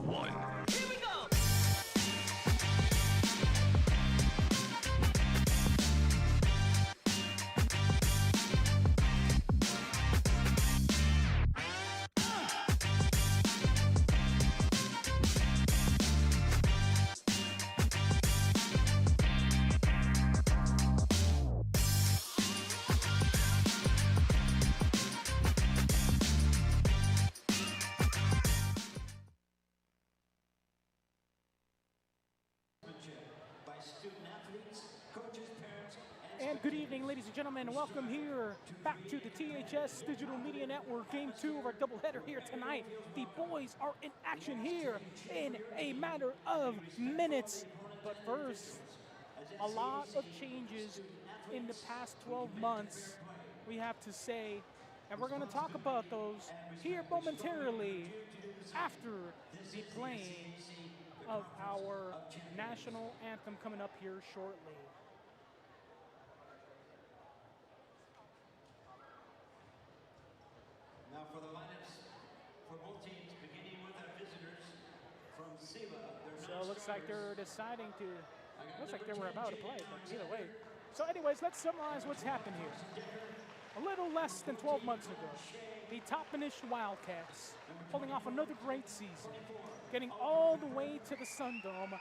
1. Here we go! And good evening, ladies and gentlemen. Welcome here back to the THS Digital Media Network, Game 2 of our doubleheader here tonight. The boys are in action here in a matter of minutes. But first, a lot of changes in the past 12 months, we have to say, and we're going to talk about those here momentarily after the playing of our national anthem coming up here shortly. Now for the lineups for both teams, beginning with our visitors from Selah. So it looks like they're deciding to, looks like they were about to play, but either way. So anyways, let's summarize what's happened here. A little less than 12 months ago, the top-finished Wildcats, pulling off another great season, getting all the way to the Sun Dome,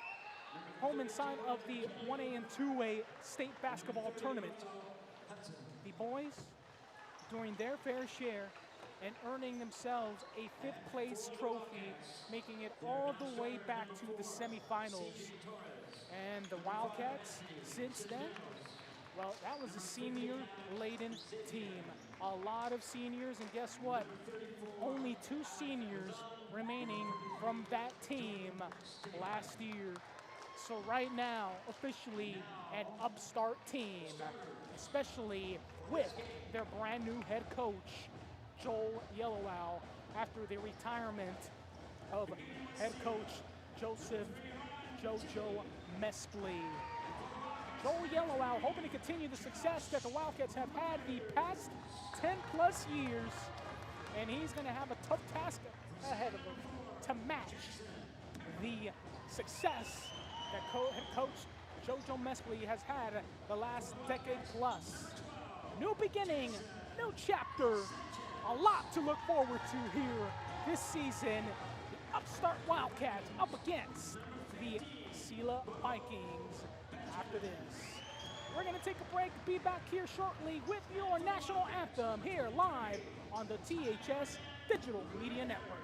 home inside of the 1A and 2A state basketball tournament. The boys, doing their fair share, and earning themselves a fifth-place trophy, making it all the way back to the semifinals. And the Wildcats, since then, well, that was a senior-laden team. A lot of seniors, and guess what? Only 2 seniors remaining from that team last year. So right now, officially an upstart team, especially with their brand new head coach, Joel Yellowow, after the retirement of head coach Joseph Jojo Mespley. Joel Yellowow hoping to continue the success that the Wildcats have had the past 10+ years, and he's going to have a tough task ahead of him to match the success that head coach Jojo Mespley has had the last decade plus. New beginning, new chapter. A lot to look forward to here this season. The upstart Wildcats up against the Selah Vikings after this. We're going to take a break, be back here shortly with your national anthem here live on the THS Digital Media Network.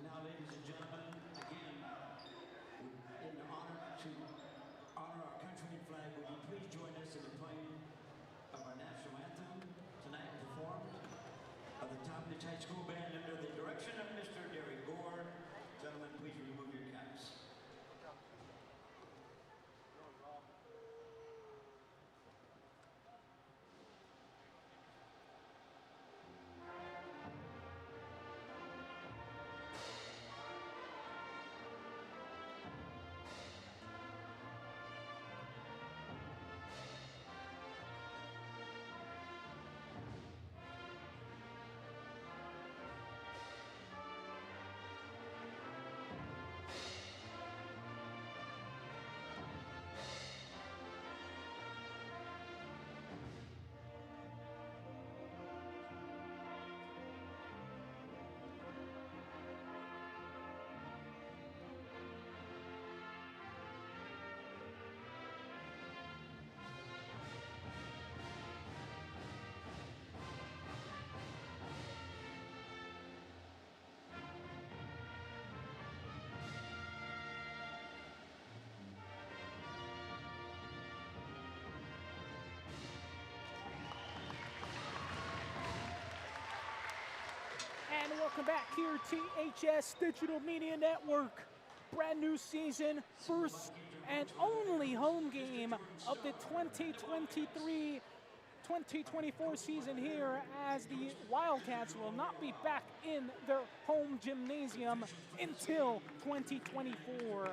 Now, ladies and gentlemen, again, in honor to honor our country and flag, would you please join us in the playing of our national anthem tonight, performed by the Tompkins High School Band under the direction of Mr. Derry Gore. Gentlemen, please remove your caps. Welcome back here, THS Digital Media Network. Brand new season, first and only home game of the 2023-2024 season here, as the Wildcats will not be back in their home gymnasium until 2024.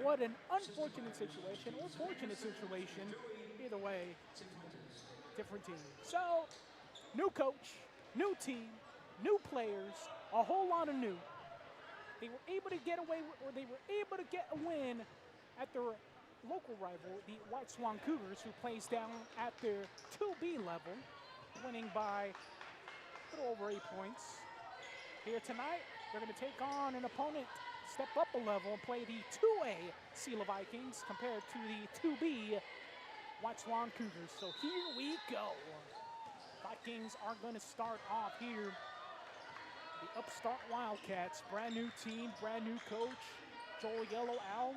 What an unfortunate situation, or fortunate situation. Either way, different team. So, new coach, new team, new players, a whole lot of new. They were able to get away, or they were able to get a win at their local rival, the White Swan Cougars, who plays down at their 2B level, winning by a little over 8 points. Here tonight, they're going to take on an opponent, step up a level, and play the 2A Selah Vikings compared to the 2B White Swan Cougars. So here we go. Vikings are going to start off here. The upstart Wildcats, brand new team, brand new coach, Joel Yellow Owl.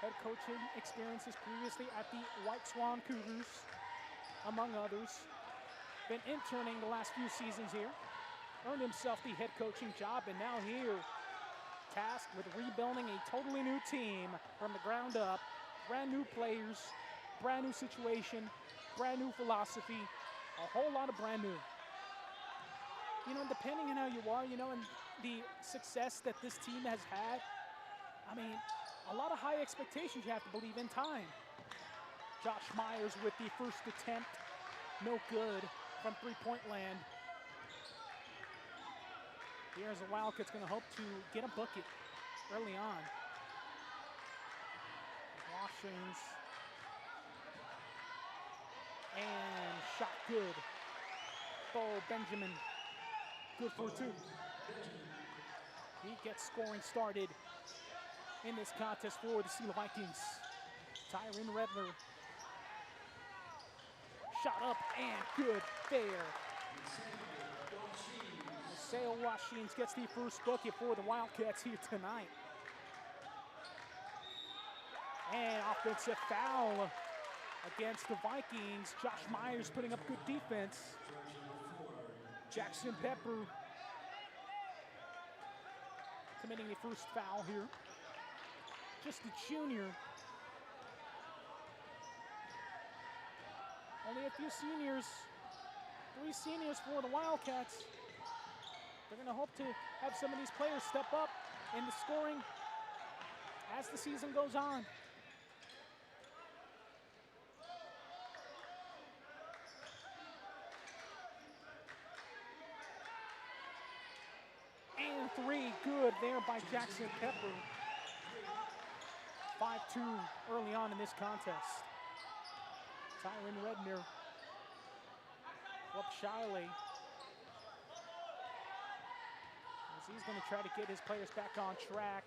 Head coaching experiences previously at the White Swan Cougars, among others. Been interning the last few seasons here. Earned himself the head coaching job, and now here, tasked with rebuilding a totally new team from the ground up. Brand new players, brand new situation, brand new philosophy, a whole lot of brand new. You know, depending on how you are, you know, and the success that this team has had, I mean, a lot of high expectations you have to believe in time. Josh Myers with the first attempt, no good from three-point land. Here's the Wildcats going to hope to get a bucket early on. Washings. And shot good. Bo Benjamin, good for two. He gets scoring started in this contest for the Selah Vikings. Tyron Redler. Shot up and good there. Selah Washings gets the first bucket for the Wildcats here tonight. And offensive foul against the Vikings. Josh Myers putting up good defense. Jackson Pepper committing the first foul here. Just a junior. Only a few seniors. 3 seniors for the Wildcats. They're going to hope to have some of these players step up in the scoring as the season goes on. And 3, good there by Jackson Pepper. 5-2 early on in this contest. Tyron Redner up shyly. As he's going to try to get his players back on track.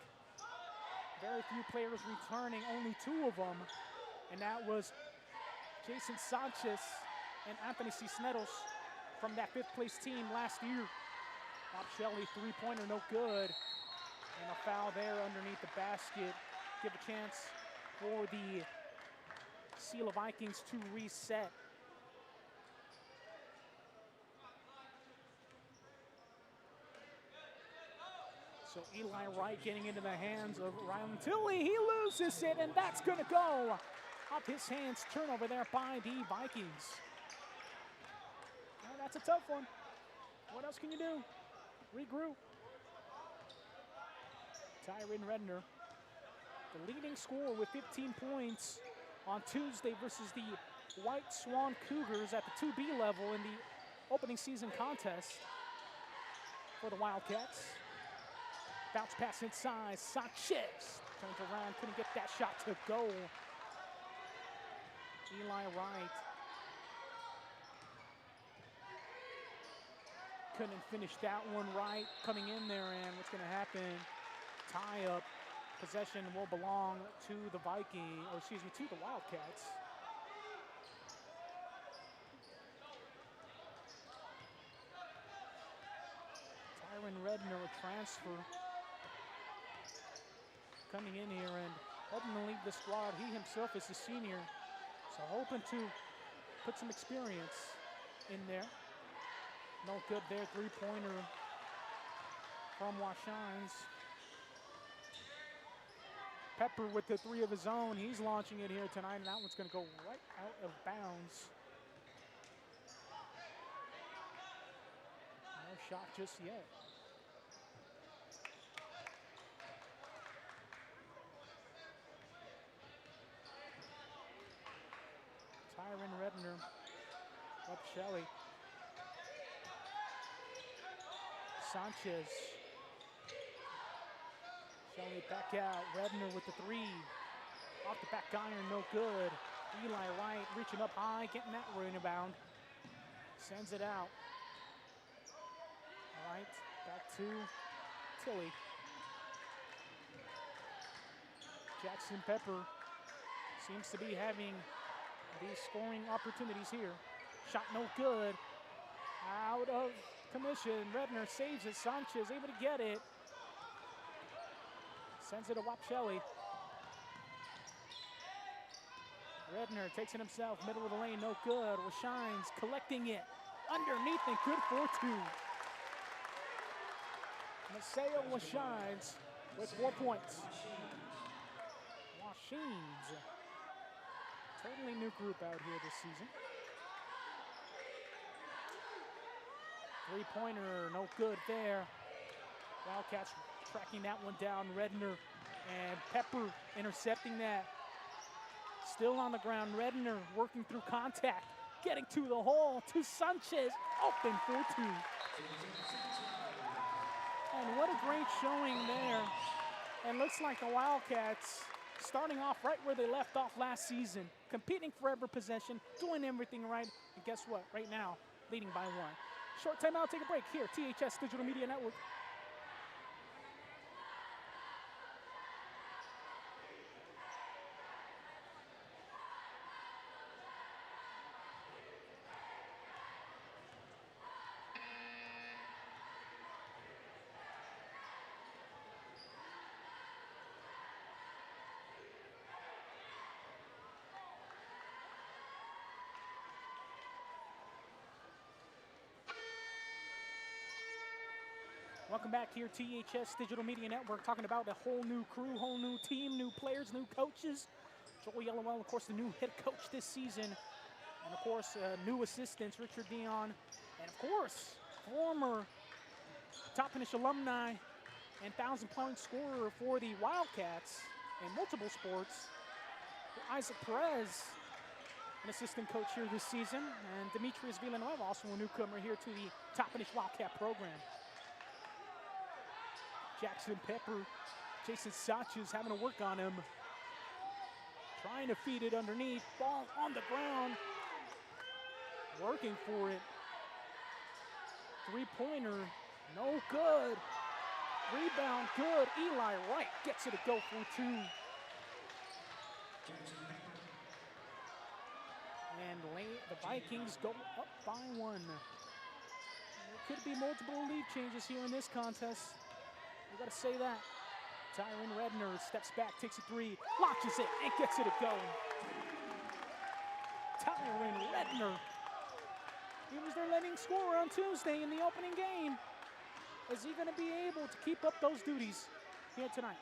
Very few players returning, only 2 of them. And that was Jason Sanchez and Anthony Cisneros from that 5th place team last year. Bob Shelley, 3-pointer, no good. And a foul there underneath the basket. Give a chance for the Selah Vikings to reset. So Eli Wright getting into the hands of Rylan Tilley. He loses it, and that's going to go off his hands. Turnover there by the Vikings. Well, that's a tough one. What else can you do? Regroup. Tyron Redner, the leading scorer with 15 points on Tuesday versus the White Swan Cougars at the 2B level in the opening season contest for the Wildcats. Bounce pass inside, Sanchez turns around, couldn't get that shot to go. Eli Wright couldn't finish that one right. Coming in there, and what's going to happen? Tie up. Possession will belong to the Vikings, or excuse me, to the Wildcats. Tyron Redner, a transfer, coming in here and hoping to lead the squad. He himself is a senior, so hoping to put some experience in there. No good there, 3-pointer from Washines. Pepper with the three of his own. He's launching it here tonight, and that one's going to go right out of bounds. No shot just yet. Tyron Redner, up Shelley. Sanchez. Shelley back out. Redner with the three. Off the back iron, no good. Eli Wright reaching up high, getting that rebound. Sends it out. Wright back to Tilly. Jackson Pepper seems to be having these scoring opportunities here. Shot no good. Out of commission. Redner saves it. Sanchez able to get it. Sends it to Wapshelly. Redner takes it himself. Middle of the lane. No good. Washines collecting it. Underneath and good for two. Maseo Washines with 4 points. Washines. Totally new group out here this season. Three-pointer, no good there. Wildcats tracking that one down. Redner and Pepper intercepting that. Still on the ground. Redner working through contact. Getting to the hole. To Sanchez. Open for two. And what a great showing there. And looks like the Wildcats starting off right where they left off last season. Competing for every possession. Doing everything right. And guess what? Right now, leading by one. Short timeout, take a break here, THS Digital Media Network. Welcome back here, THS Digital Media Network, talking about a whole new crew, whole new team, new players, new coaches. Joel Yellowell, of course, the new head coach this season. And, of course, new assistants, Richard Dion. And, of course, former top finish alumni and 1,000-point scorer for the Wildcats in multiple sports, Isaac Perez, an assistant coach here this season. And Demetrius Villanueva, also a newcomer here to the top finish Wildcat program. Jackson Pepper, Jason Sanchez having to work on him. Trying to feed it underneath, ball on the ground. Working for it. Three-pointer, no good. Rebound, good. Eli Wright gets it to go for two. And the Vikings go up by one. There could be multiple lead changes here in this contest. We got to say that. Tyron Redner steps back, takes a three, launches it, and gets it to go. Tyron Redner. He was their leading scorer on Tuesday in the opening game. Is he going to be able to keep up those duties here tonight?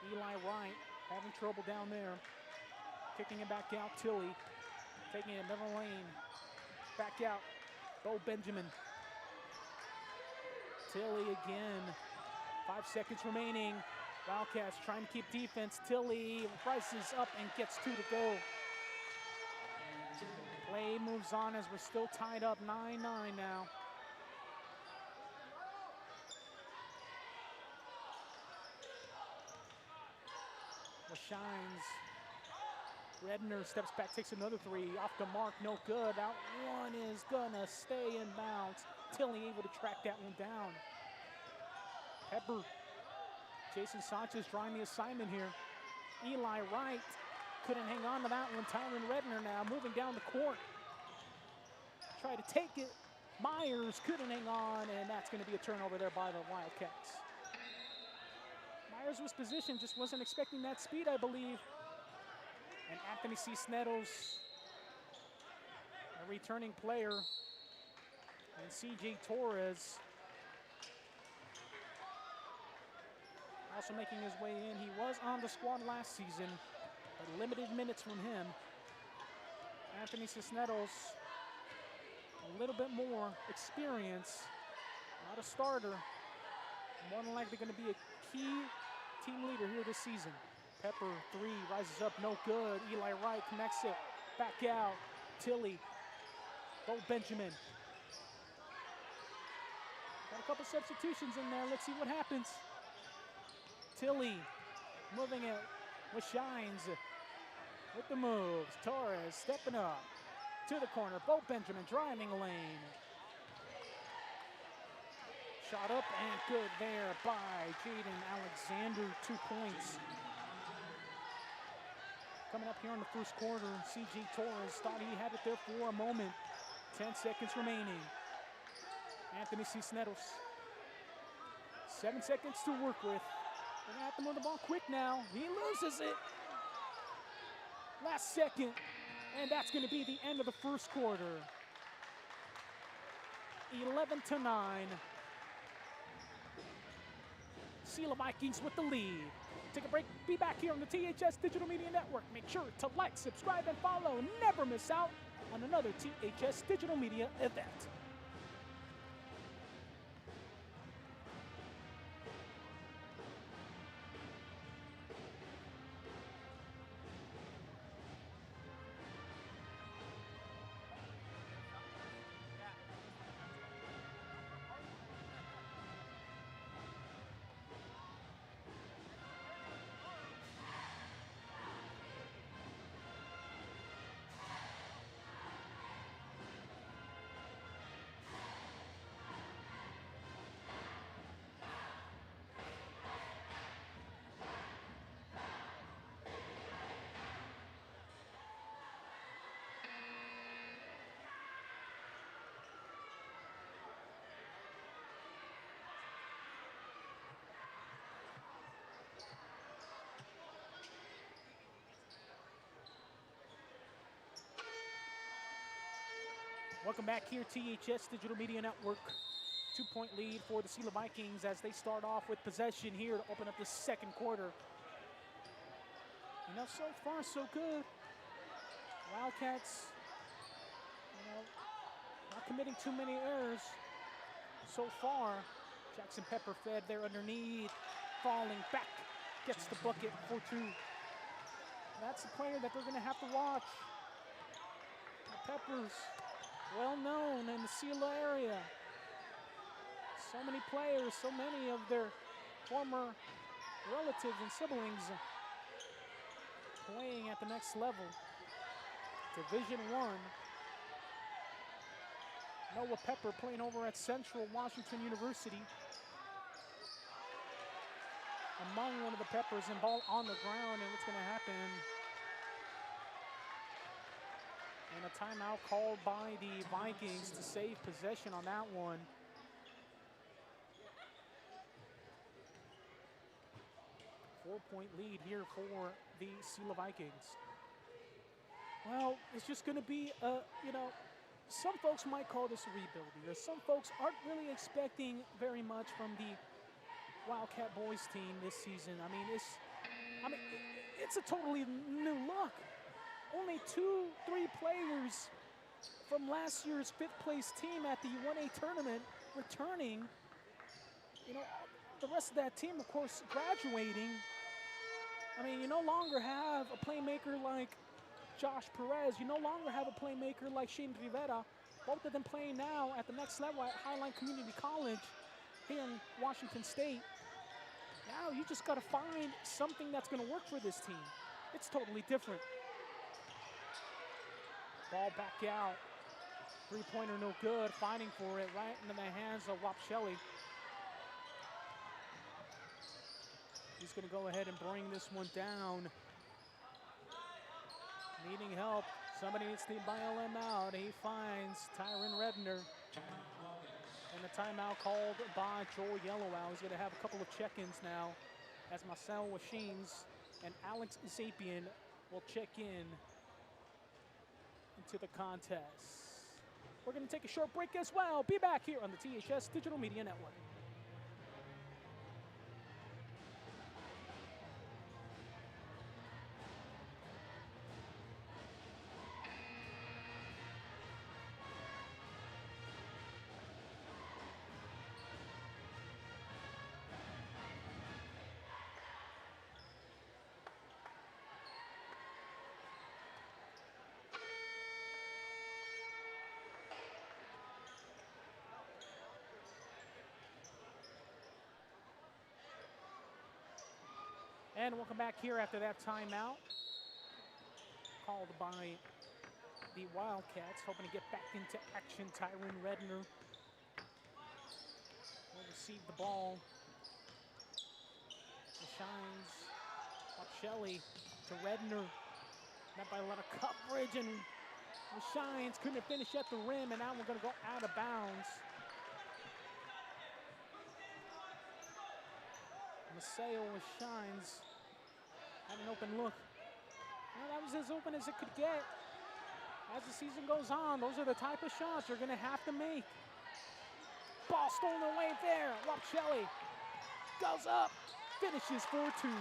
Eli Wright having trouble down there. Kicking it back out, Tilly. Taking it middle lane. Back out, Bo Benjamin. Tilly again. 5 seconds remaining. Wildcats trying to keep defense. Tilly rises up and gets two to go. Play moves on as we're still tied up 9-9 now. Shines. Redner steps back, takes another three. Off the mark, no good. That one is gonna stay in bounds. Tilly able to track that one down. Pepper. Jason Sanchez drawing the assignment here. Eli Wright couldn't hang on to that one. Tyron Redner now moving down the court. Try to take it. Myers couldn't hang on, and that's gonna be a turnover there by the Wildcats. Myers was positioned, just wasn't expecting that speed, I believe. And Anthony Cisneros, a returning player, and CJ Torres also making his way in. He was on the squad last season, but limited minutes from him. Anthony Cisneros, a little bit more experience, not a starter. More than likely going to be a key team leader here this season. Pepper, three, rises up, no good. Eli Wright connects it, back out. Tilly, Bo Benjamin. Got a couple substitutions in there. Let's see what happens. Tilly moving it with Shines with the moves. Torres stepping up to the corner. Bo Benjamin driving lane. Shot up and good there by Jaden Alexander. 2 points. Coming up here in the first quarter, CG Torres thought he had it there for a moment. 10 seconds remaining. Anthony Cisneros. 7 seconds to work with. They're gonna have to move the ball quick now. He loses it. Last second, and that's gonna be the end of the first quarter. 11-9. Selah Vikings with the lead. Take a break, be back here on the THS Digital Media Network. Make sure to like, subscribe, and follow. Never miss out on another THS Digital Media event. Welcome back here, THS Digital Media Network. 2-point lead for the Selah Vikings as they start off with possession here to open up the second quarter. You know, so far so good. Wildcats, you know, not committing too many errors so far. Jackson Pepper fed there underneath, falling back, gets the bucket for two. That's a player that they're gonna have to watch. The Peppers, well known in the Selah area. So many players, so many of their former relatives and siblings playing at the next level. Division I. Noah Pepper playing over at Central Washington University. Among one of the Peppers and ball on the ground, and what's gonna happen? And a timeout called by the Vikings to save possession on that one. Four-point lead here for the Selah Vikings. Well, it's just going to be, you know, some folks might call this a rebuild year. Some folks aren't really expecting very much from the Wildcat boys team this season. I mean, it's a totally new look. Only 2-3 players from last year's 5th place team at the 1A tournament returning. You know, the rest of that team, of course, graduating. I mean, you no longer have a playmaker like Josh Perez. You no longer have a playmaker like Shane Rivera. Both of them playing now at the next level at Highline Community College here in Washington State. Now you just got to find something that's going to work for this team. It's totally different. Ball back out. Three-pointer no good. Fighting for it right into the hands of Wap Shelley. He's going to go ahead and bring this one down. Needing help. Somebody needs to bail him out. He finds Tyron Redner. And a timeout called by Joel Yellowow. He's going to have a couple of check-ins now as Marcel Washines and Alex Zapien will check in into the contest. We're going to take a short break as well. Be back here on the THS Digital Media Network. And we'll come back here after that timeout. Called by the Wildcats, hoping to get back into action. Tyron Redner will receive the ball. Shines. Shelley to Redner. Met by a lot of coverage, and Shines couldn't finish at the rim, and now we're going to go out of bounds. Maseo with Shines. Had an open look. Well, that was as open as it could get. As the season goes on, those are the type of shots you're going to have to make. Ball stolen away there. Shelley goes up, finishes for 2.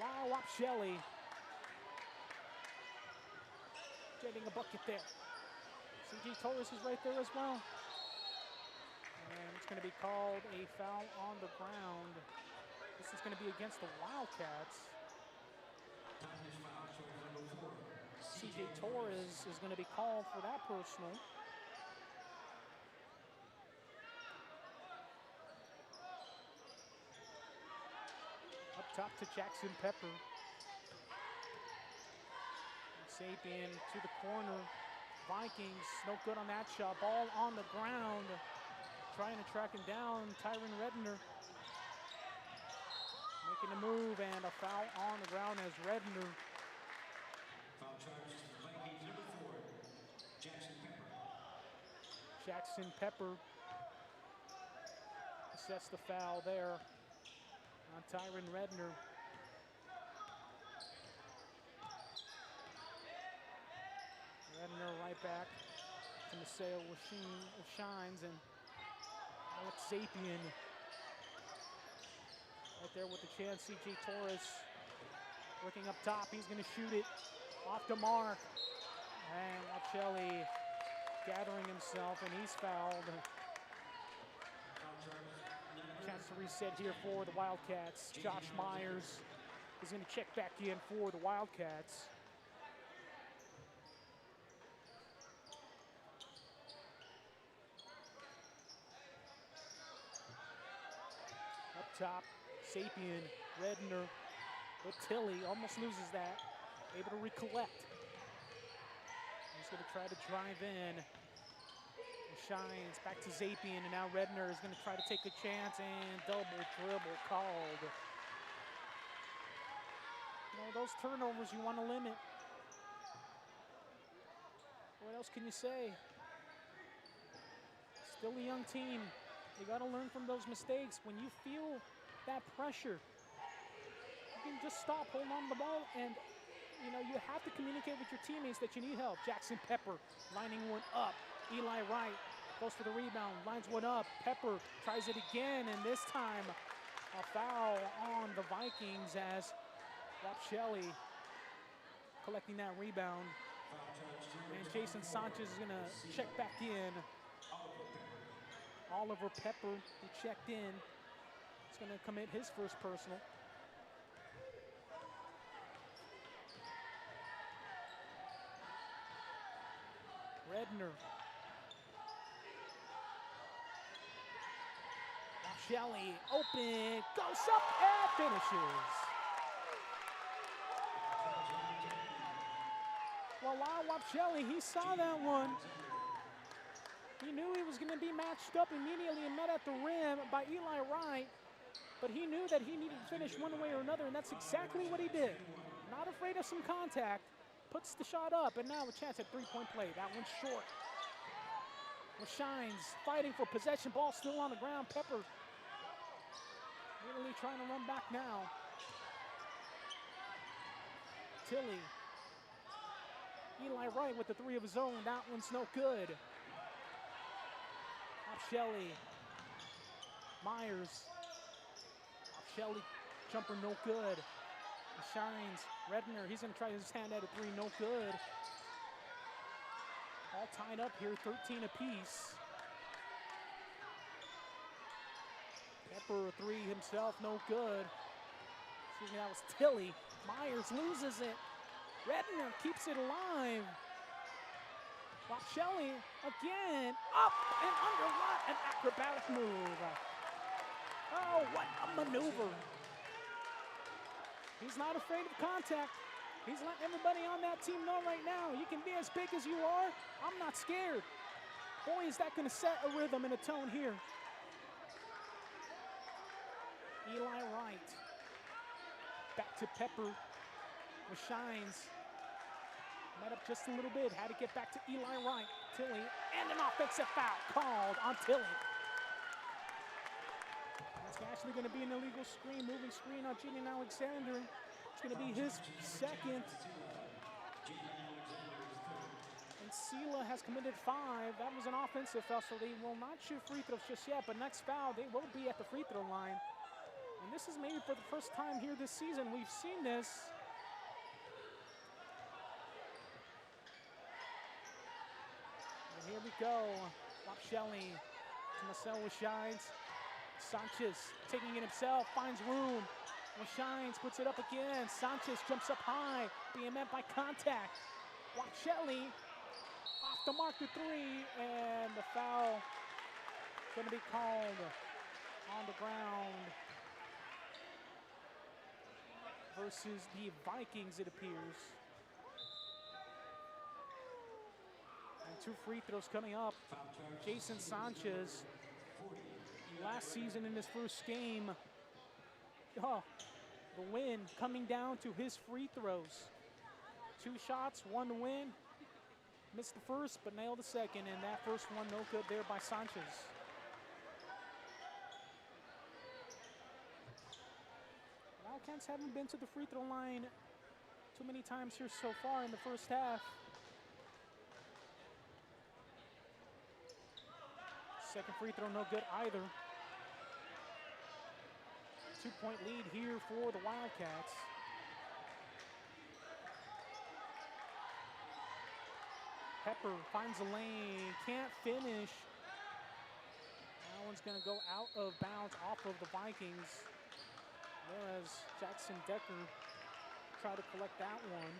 Wow, Shelley getting a bucket there. CJ Torres is right there as well. And it's going to be called a foul on the ground. This is going to be against the Wildcats. CJ Torres is going to be called for that personal. Up top to Jackson Pepper. Sapien to the corner. Vikings, no good on that shot. Ball on the ground. Trying to track him down. Tyron Redner making a move, and a foul on the ground as Redner. Foul charge, Vikings number 4, Jackson Pepper. Jackson Pepper sets the foul there on Tyron Redner. Redner right back to Maseo with Shines, and Alex Sapien right there with the chance. CJ Torres working up top. He's going to shoot it off the mark. And Shelley gathering himself, and he's fouled. Chance to reset here for the Wildcats. Josh Myers is going to check back in for the Wildcats. Up top, Sapien, Redner, but Tilly almost loses that. Able to recollect. He's going to try to drive in. Shines back to Sapien, and now Redner is going to try to take a chance, and double dribble called. You know, those turnovers you want to limit. What else can you say? Still a young team. You got to learn from those mistakes. When you feel that pressure, you can just stop, hold on to the ball, and you know, you have to communicate with your teammates that you need help. Jackson Pepper lining one up. Eli Wright goes for the rebound, lines one up. Pepper tries it again, and this time a foul on the Vikings as Shelley collecting that rebound. And Jason Sanchez is going to check back in. Oliver Pepper, who checked in, is going to commit his first personal. Redner. Shelley, open, goes up and finishes. Well, Shelley, he saw that one. He knew he was going to be matched up immediately and met at the rim by Eli Wright, but he knew that he needed to finish one way or another, and that's exactly what he did. Not afraid of some contact, puts the shot up, and now a chance at three-point play. That one's short. Shines fighting for possession, ball still on the ground. Pepper really trying to run back now. Tilly. Eli Wright with the three of his own. That one's no good. Shelley. Myers. Shelley jumper no good. Shines. Redner, he's going to try his hand at a three, no good. All tied up here, 13 apiece. Pepper a three himself, no good. Excuse me, that was Tilly. Myers loses it. Redner keeps it alive. Shelley again, up and under, what an acrobatic move. Oh, what a maneuver. He's not afraid of contact. He's letting everybody on that team know right now, you can be as big as you are. I'm not scared. Boy, is that going to set a rhythm and a tone here. Eli Wright. Back to Pepper with Shines. Met up just a little bit. Had to get back to Eli Wright. Tilly, and an offensive foul called on Tilly. That's actually going to be an illegal screen, moving screen on Julian Alexander. It's going to be his second. And Selah has committed 5. That was an offensive foul, so they will not shoot free throws just yet. But next foul, they will be at the free throw line. And this is maybe for the first time here this season. We've seen this. And here we go. Bob Shelley to Marcel with Shines. Sanchez taking it himself, finds room. With Shines, puts it up again. Sanchez jumps up high, being met by contact. Bob Shelley off the mark to 3, and the foul is going to be called on the ground versus the Vikings, it appears. And 2 free throws coming up. Jason Sanchez, last season in his first game, the win coming down to his free throws. 2 shots, 1 to win. Missed the first, but nailed the second, and that first one no good there by Sanchez. Wildcats haven't been to the free throw line too many times here so far in the first half. Second free throw no good either. 2-point lead here for the Wildcats. Pepper finds a lane, can't finish. That one's gonna go out of bounds off of the Vikings. Whereas Jackson Decker tried to collect that one.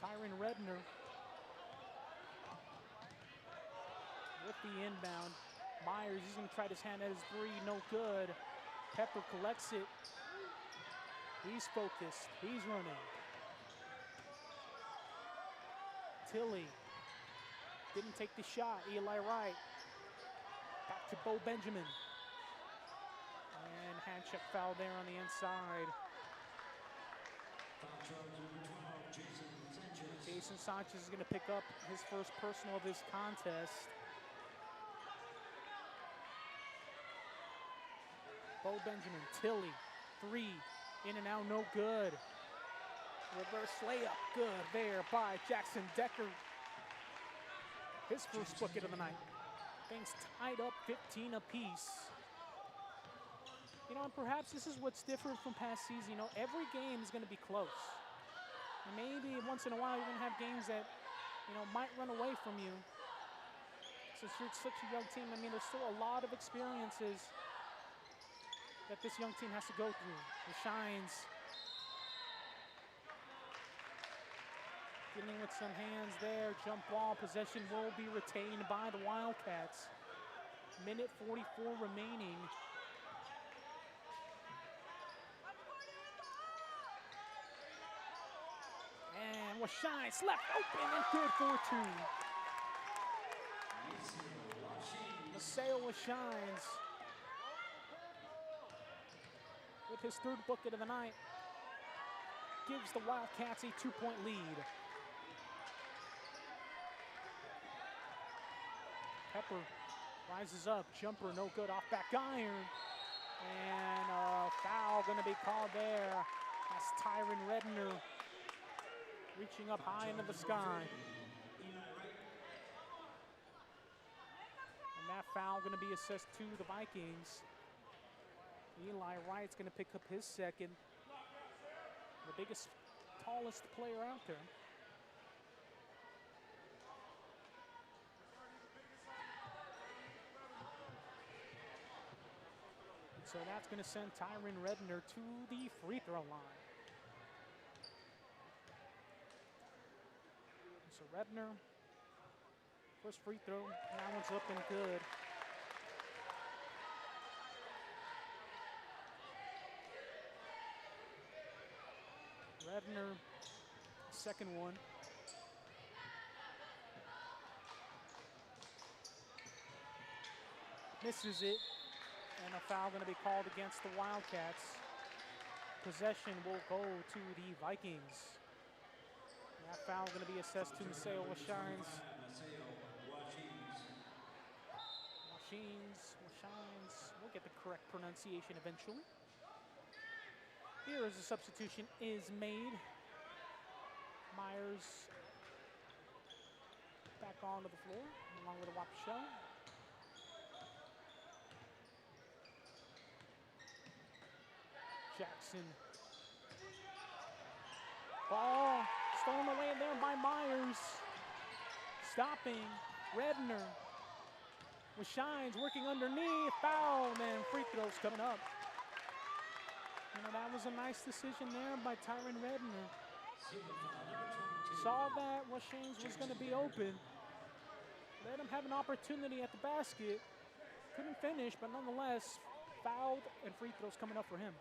Tyron Redner with the inbound. Myers, he's gonna try his hand at his 3, no good. Pepper collects it. He's focused, he's running. Tilly didn't take the shot. Eli Wright. Back to Bo Benjamin. And hand check foul there on the inside. Jason Sanchez is going to pick up his first personal of this contest. Bo Benjamin, Tilly, 3, in and out, no good. Reverse layup, good there by Jackson Decker. His first bucket of the night. Things tied up 15 apiece. You know, and perhaps this is what's different from past season. You know, every game is going to be close. And maybe once in a while you're going to have games that, you know, might run away from you. Since you're such a young team, I mean, there's still a lot of experiences that this young team has to go through. The Shines dealing with some hands there. Jump ball, possession will be retained by the Wildcats. Minute 44 remaining. And with Shines left open and good for 2. Maseo with Shines with his 3rd bucket of the night. Gives the Wildcats a 2-point lead. Pepper rises up, jumper no good, off back iron. And a foul gonna be called there. That's Tyron Redner reaching up high into the sky. And that foul gonna be assessed to the Vikings. Eli Wright's gonna pick up his second. The biggest, tallest player out there. So that's going to send Tyron Redner to the free throw line. So Redner, first free throw, that one's up and good. Redner, second one. Misses it, and a foul going to be called against the Wildcats. Possession will go to the Vikings. That foul going to be assessed to Selah Washines. Washines. We'll get the correct pronunciation eventually. Here as a substitution is made. Myers back onto the floor, along with a Wapichel. Jackson. Ball stolen away there by Myers. Stopping. Redner. Washines working underneath. Foul, and free throws coming up. You know, that was a nice decision there by Tyron Redner. Saw that Washines was going to be open. Let him have an opportunity at the basket. Couldn't finish, but nonetheless, fouled and free throws coming up for him.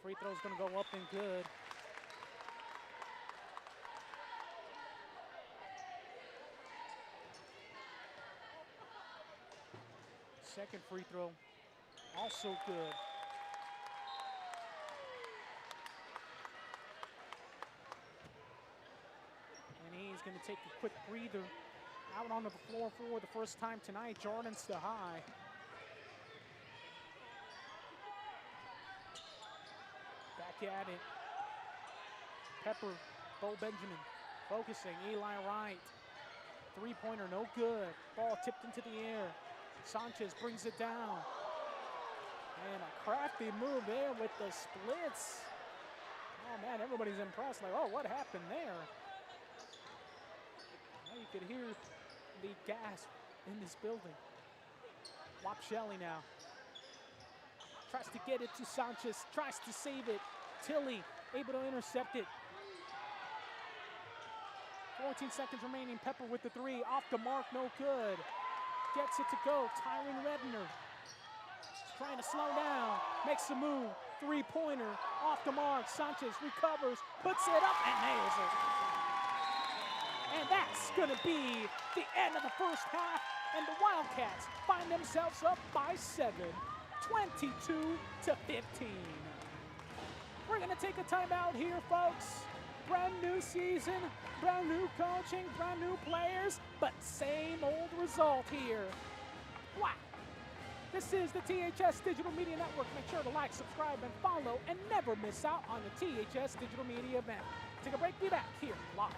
Free throw's going to go up and good. Second free throw, also good. And he's going to take a quick breather. Out onto the floor for the first time tonight, Jordan Selah. Back at it. Pepper, Bo Benjamin, focusing, Eli Wright. Three-pointer, no good. Ball tipped into the air. Sanchez brings it down. And a crafty move there with the splits. Oh man, everybody's impressed. Like, oh, what happened there? Well, you could hear the gasp in this building. Wapichel now. Tries to get it to Sanchez, tries to save it. Tilly able to intercept it. 14 seconds remaining. Pepper with the three. Off the mark, no good. Gets it to go. Tyron Redner trying to slow down. Makes the move. Three-pointer. Off the mark. Sanchez recovers. Puts it up and nails it. And that's going to be the end of the first half. And the Wildcats find themselves up by 7. 22-15. We're going to take a timeout here, folks. Brand new season, brand new coaching, brand new players, but same old result here. Wow. This is the THS Digital Media Network. Make sure to like, subscribe, and follow, and never miss out on the THS Digital Media event. Take a break, be back here live.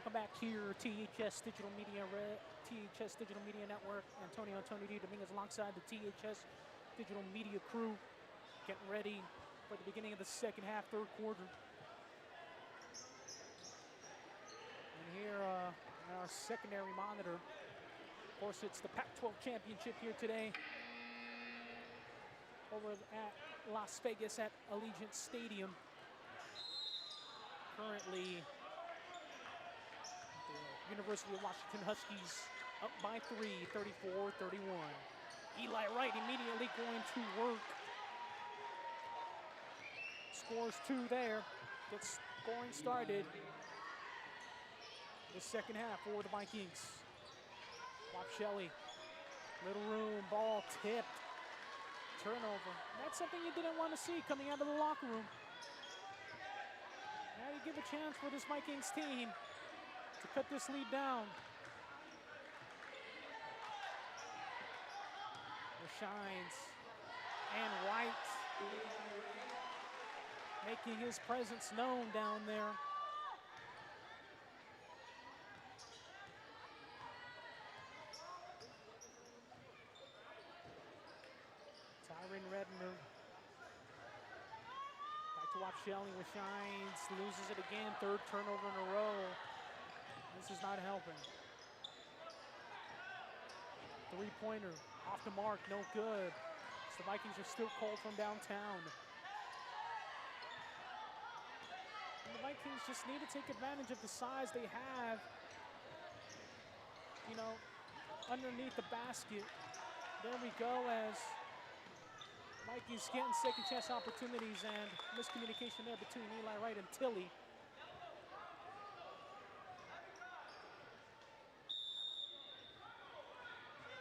Welcome back here, THS Digital Media Network. Antonio D. Dominguez alongside the THS Digital Media crew, getting ready for the beginning of the second half, third quarter. And here on our secondary monitor, of course, it's the Pac-12 championship here today over at Las Vegas at Allegiant Stadium. Currently, the University of Washington Huskies up by 3, 34-31. Eli Wright immediately going to work. Scores 2 there. Gets scoring started. The second half for the Vikings. Bob Shelley, little room, ball tipped. Turnover. That's something you didn't want to see coming out of the locker room. Now you give a chance for this Vikings team to cut this lead down. Shines and Wright making his presence known down there. Tyron Redner back to Shelley with Shines, loses it again, third turnover in a row. This is not helping. Three-pointer off the mark, no good. So the Vikings are still cold from downtown. And the Vikings just need to take advantage of the size they have, you know, underneath the basket. There we go, as Vikings getting second chance opportunities, and miscommunication there between Eli Wright and Tilly.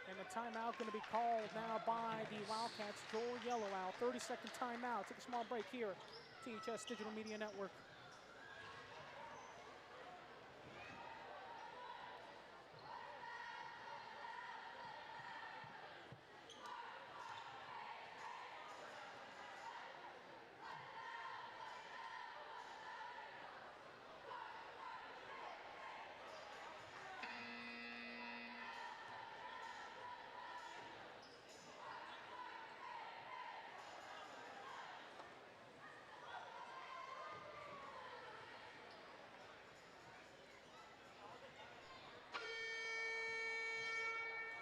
And the timeout going to be called now by the Wildcats. Joel Yellowow, 30-second timeout. Take a small break here, THS Digital Media Network.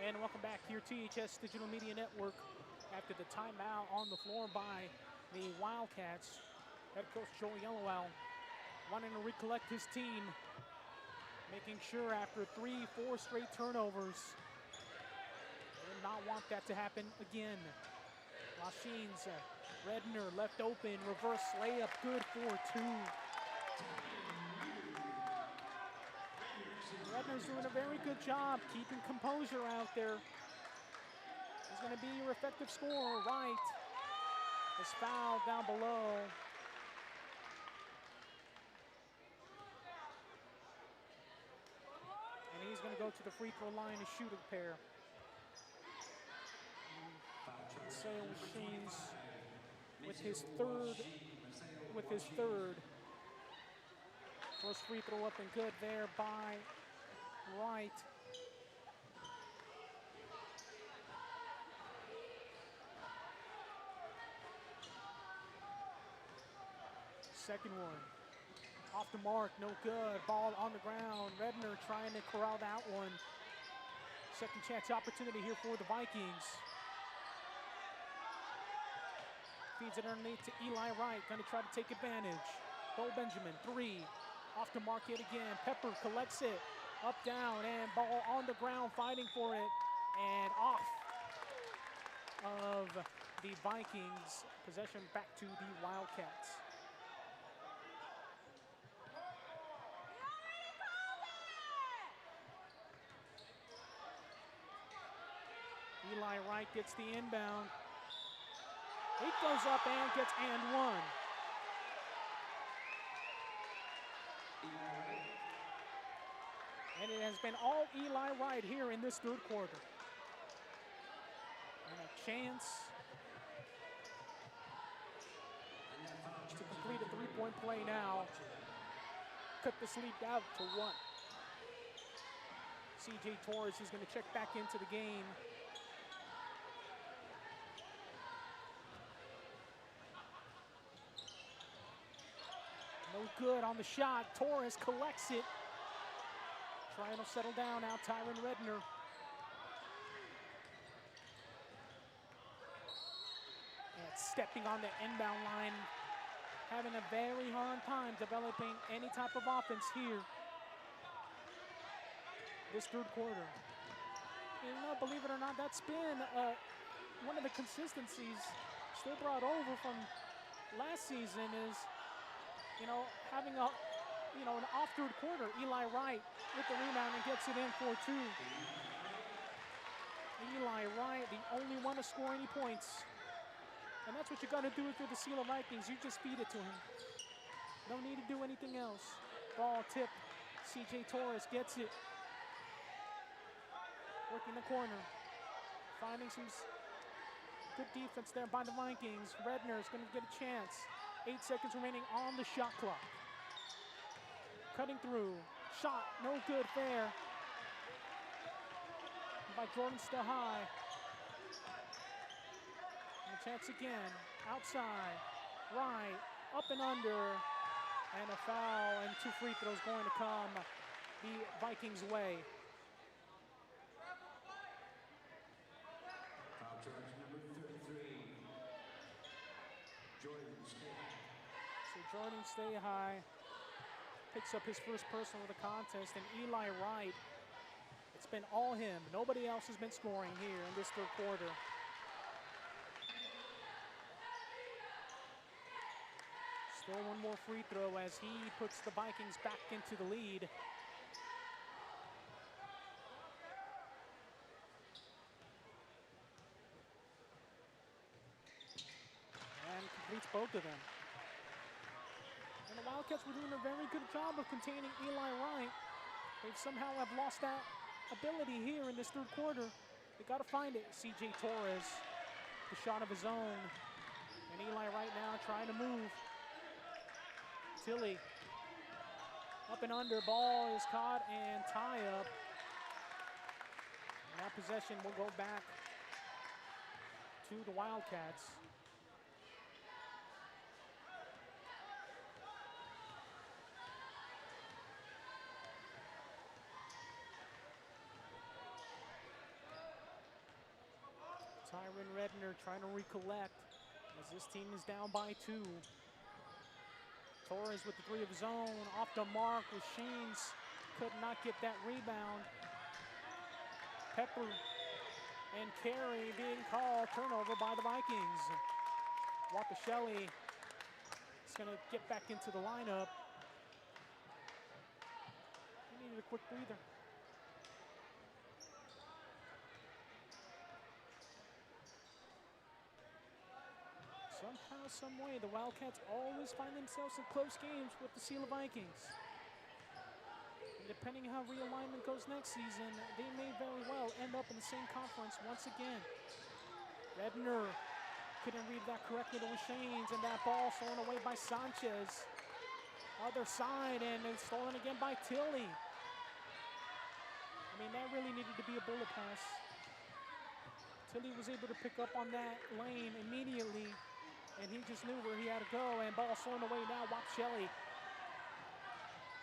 And welcome back here, THS Digital Media Network. After the timeout on the floor by the Wildcats, head coach Joel Yellowow wanting to recollect his team, making sure after 3-4 straight turnovers, they did not want that to happen again. Lachines, Redner left open, reverse layup, good for 2. Redner's doing a very good job keeping composure out there. He's going to be your effective scorer. Wright is fouled down below. And he's going to go to the free throw line to shoot a pair. Selah Machines with his third. First free throw up and good there by Wright. Second one. Off the mark, no good. Ball on the ground. Redner trying to corral that one. Second chance opportunity here for the Vikings. Feeds it underneath to Eli Wright. Going to try to take advantage. Bo Benjamin, 3. Off the mark yet again. Pepper collects it. Up, down, and ball on the ground, fighting for it. And off of the Vikings. Possession back to the Wildcats. Eli Wright gets the inbound. He goes up and gets and one. And it has been all Eli Wright here in this third quarter. And a chance to complete a three-point play now. Cut this lead out to 1. CJ Torres is going to check back into the game. No good on the shot. Torres collects it. Trying to settle down now, Tyron Redner. And stepping on the inbound line, having a very hard time developing any type of offense here this third quarter. You know, believe it or not, that's been one of the consistencies still brought over from last season is, you know, having a, you know, an off third quarter. Eli Wright with the rebound and gets it in for two. Eli Wright, the only one to score any points. And that's what you got to do if you're the Selah Vikings. You just feed it to him. No need to do anything else. Ball tip. CJ Torres gets it. Working the corner. Finding some good defense there by the Vikings. Redner is going to get a chance. 8 seconds remaining on the shot clock. Cutting through. Shot, no good there. By Jordan still high. And a chance again. Outside. Right. Up and under. And a foul and 2 free throws going to come the Vikings' way. Foul charge number 33. Jordan Selah. So Jordan stay high. Picks up his first personal of the contest, and Eli Wright, it's been all him. Nobody else has been scoring here in this third quarter. Still one more free throw as he puts the Vikings back into the lead. And completes both of them. And the Wildcats were doing a very good job of containing Eli Wright. They somehow have lost that ability here in this third quarter. They got to find it. CJ Torres, the shot of his own. And Eli Wright now trying to move. Tilly, up and under, ball is caught and tie up. And that possession will go back to the Wildcats. Tyron Redner trying to recollect as this team is down by 2. Torres with the 3 of his own, off the mark with Sheens, could not get that rebound. Pepper and Carey being called, turnover by the Vikings. Walker Shelley is gonna get back into the lineup. He needed a quick breather. Somehow, some way, the Wildcats always find themselves in close games with the Selah Vikings. And depending how realignment goes next season, they may very well end up in the same conference once again. Redner couldn't read that correctly to Shanes, and that ball stolen away by Sanchez. Other side, and it's stolen again by Tilly. I mean, that really needed to be a bullet pass. Tilly was able to pick up on that lane immediately. And he just knew where he had to go, and ball thrown away now. Wap Shelley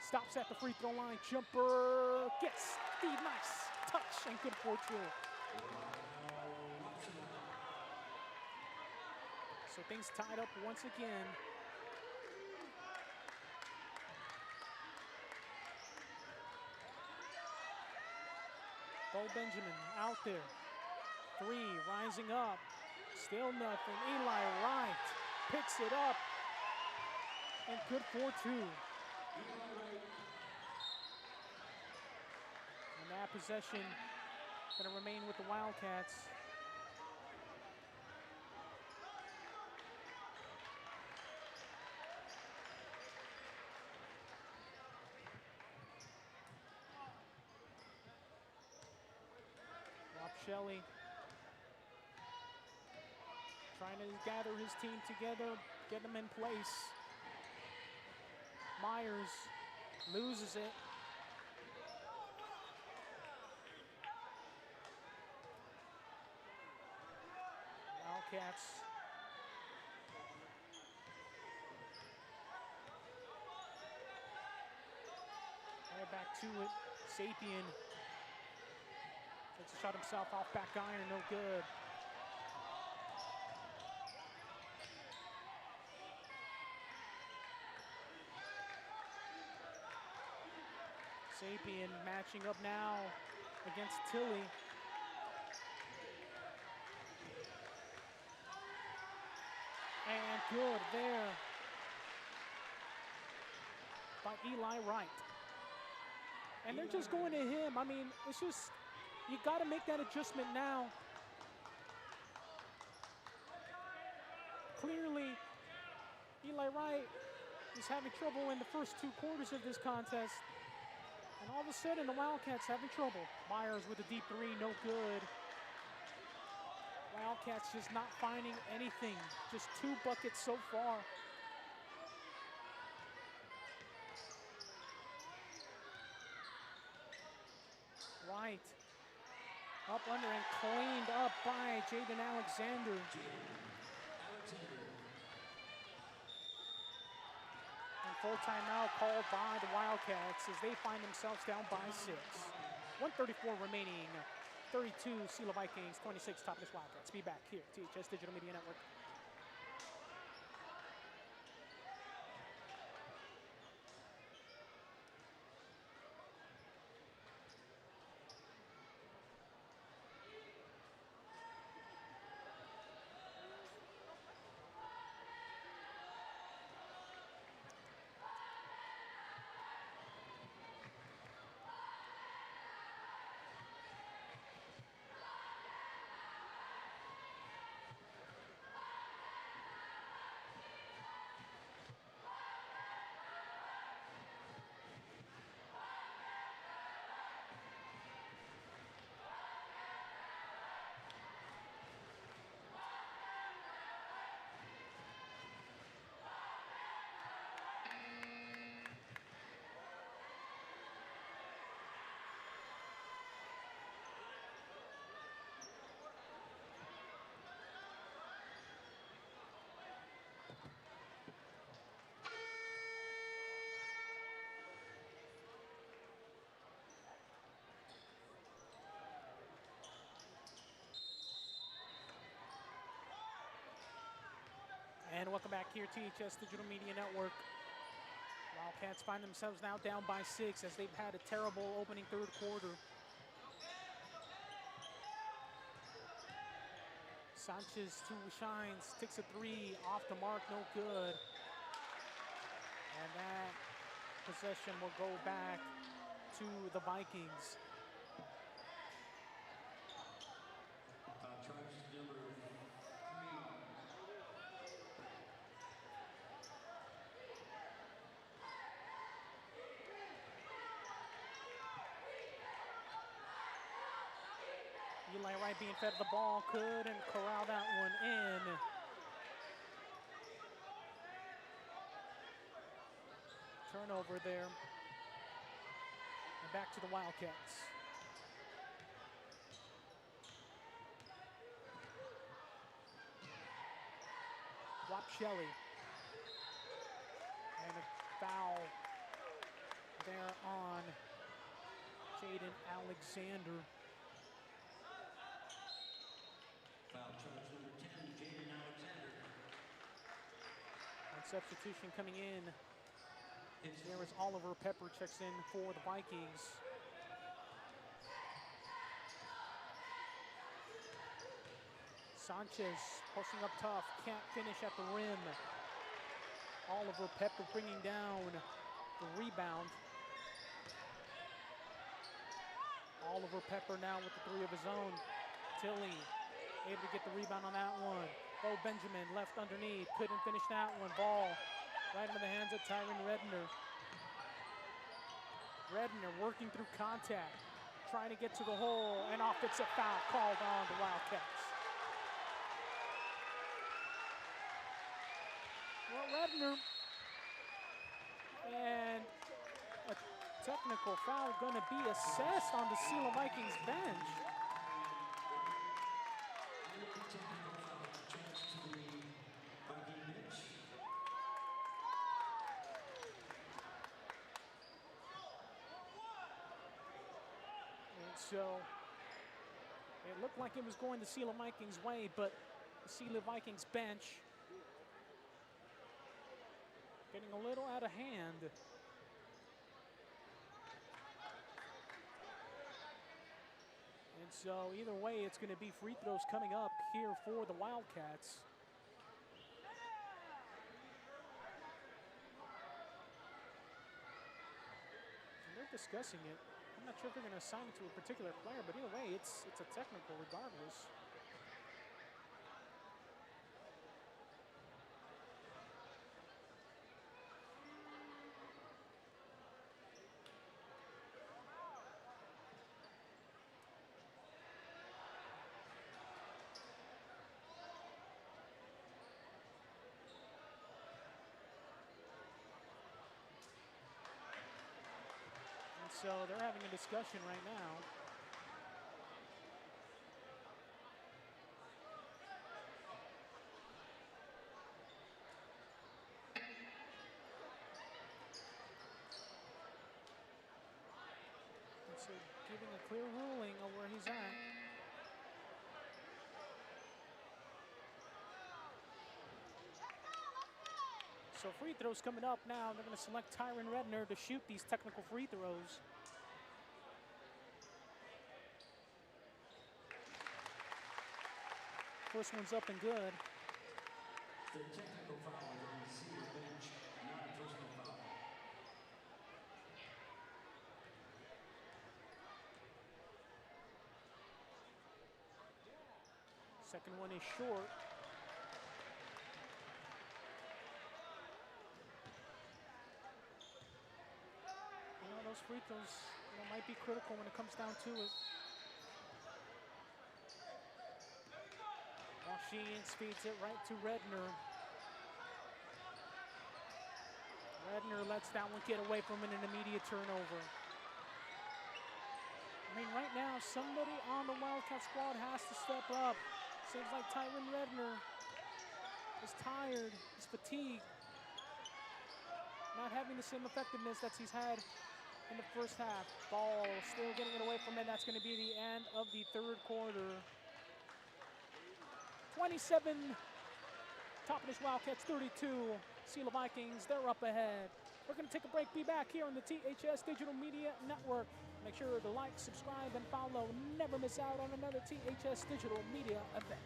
stops at the free throw line. Jumper gets the nice touch and good for two. So things tied up once again. Bo Benjamin out there. 3 rising up. Still nothing. Eli Wright picks it up. And good for 2. And that possession going to remain with the Wildcats. Rob Shelley trying to gather his team together, get them in place. Myers loses it. Wildcats. Right back to it. Sapien takes a shot himself off back iron, no good. Sapien matching up now against Tilly. And good there by Eli Wright. And they're just going to him. I mean, it's just, you got to make that adjustment now. Clearly, Eli Wright is having trouble in the first 2 quarters of this contest. And all of a sudden, the Wildcats having trouble. Myers with a deep 3, no good. Wildcats just not finding anything. Just 2 buckets so far. Right. Up under and cleaned up by Jaden Alexander. And full timeout called by the Wildcats as they find themselves down by 6. 1:34 remaining. 32 Selah Vikings, 26 Topless Wildcats. Be back here, THS Digital Media Network. And welcome back here, THS Digital Media Network. Wildcats find themselves now down by 6 as they've had a terrible opening 3rd quarter. Sanchez who shines, takes a 3 off the mark, no good. And that possession will go back to the Vikings. Eli Wright being fed the ball, couldn't corral that one in. Turnover there. And back to the Wildcats. Rob Shelley. And a foul there on Jaden Alexander. Foul charge number 10, Jaden Alexander. And substitution coming in. There is Oliver Pepper checks in for the Vikings. Sanchez pushing up tough, can't finish at the rim. Oliver Pepper bringing down the rebound. Oliver Pepper now with the 3 of his own. Tilly able to get the rebound on that one. Bo Benjamin left underneath, couldn't finish that one. Ball right into the hands of Tyron Redner. Redner working through contact, trying to get to the hole, and offensive foul called on the Wildcats. Well, Redner, and a technical foul going to be assessed on the Selah Vikings bench. so it looked like it was going the Selah Vikings way, but the Selah Vikings bench getting a little out of hand. And so either way, it's going to be free throws coming up here for the Wildcats. And they're discussing it. I'm not sure if they're going to assign it to a particular player, but either way, it's a technical regardless. So they're having a discussion right now. And so giving a clear ruling of where he's at. So free throws coming up now. They're going to select Tyron Redner to shoot these technical free throws. First one's up and good. The technical foul on the Selah bench, not a personal foul. Second one is short. You know, those free throws, might be critical when it comes down to it. Sheens feeds it right to Redner. Redner lets that one get away from an immediate turnover. I mean, right now, somebody on the Wildcat squad has to step up. Seems like Tyron Redner is tired, he's fatigued. Not having the same effectiveness that he's had in the first half. Ball still getting it away from him. That's going to be the end of the third quarter. 27, Toppenish Wildcats 32, Selah Vikings, they're up ahead. We're going to take a break, be back here on the THS Digital Media Network. Make sure to like, subscribe, and follow. Never miss out on another THS Digital Media event.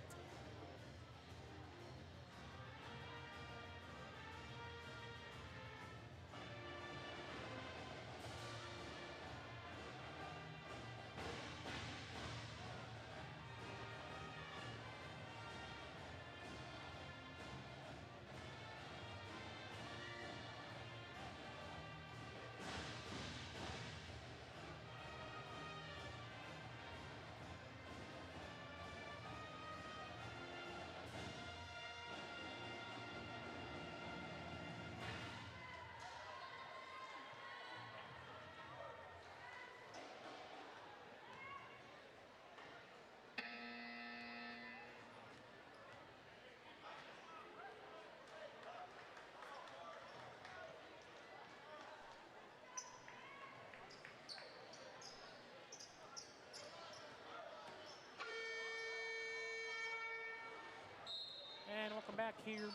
And welcome back here,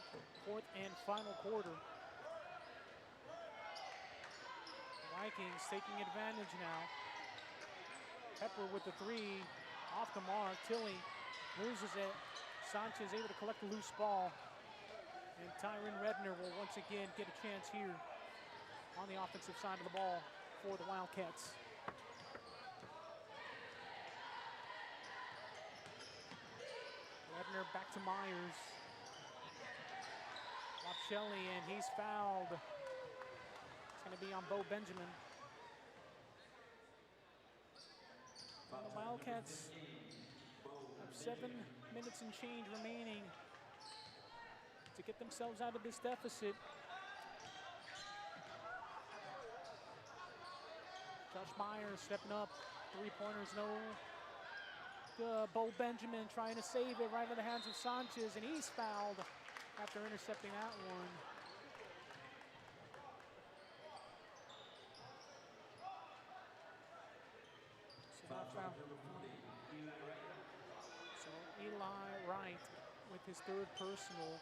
fourth and final quarter. Vikings taking advantage now. Pepper with the three, off the mark. Tilly loses it. Sanchez able to collect the loose ball. And Tyron Redner will once again get a chance here on the offensive side of the ball for the Wildcats. Redner back to Myers. Shelley, and he's fouled. It's going to be on Bo Benjamin. And the Wildcats have 7 minutes and change remaining to get themselves out of this deficit. Josh Myers stepping up, three-pointers, no. Bo Benjamin trying to save it right in the hands of Sanchez, and he's fouled after intercepting that one. So now foul. Wright with his third personal.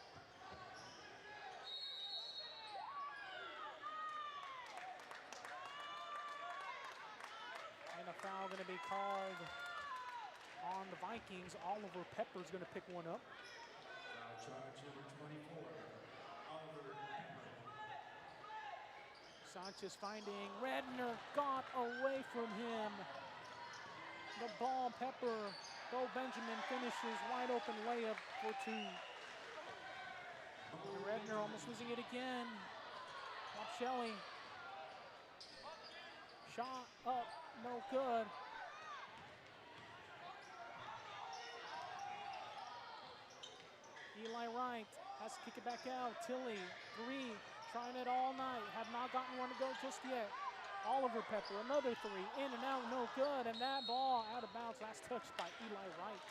And a foul going to be called on the Vikings. Oliver Pepper's going to pick one up. Foul charge number 24, Oliver Pepper. Sanchez finding Redner, got away from him. The ball, Pepper, Bo Benjamin finishes wide open layup for two. And Redner almost losing it again. Shelley. Shot up, no good. Eli Wright has to kick it back out. Tilly, three, trying it all night. Have not gotten one to go just yet. Oliver Pepper, another three, in and out, no good. And that ball out of bounds, last touched by Eli Wright.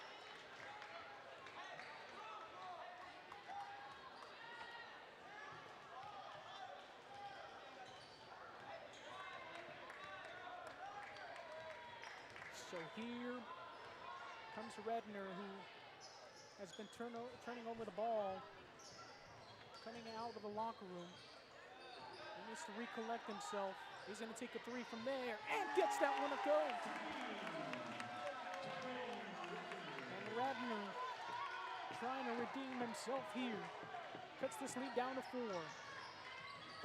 So here comes Redner, who has been turning over the ball, coming out of the locker room. He needs to recollect himself. He's going to take a three from there and gets that one to go. And Redner trying to redeem himself here. Cuts this lead down to 4.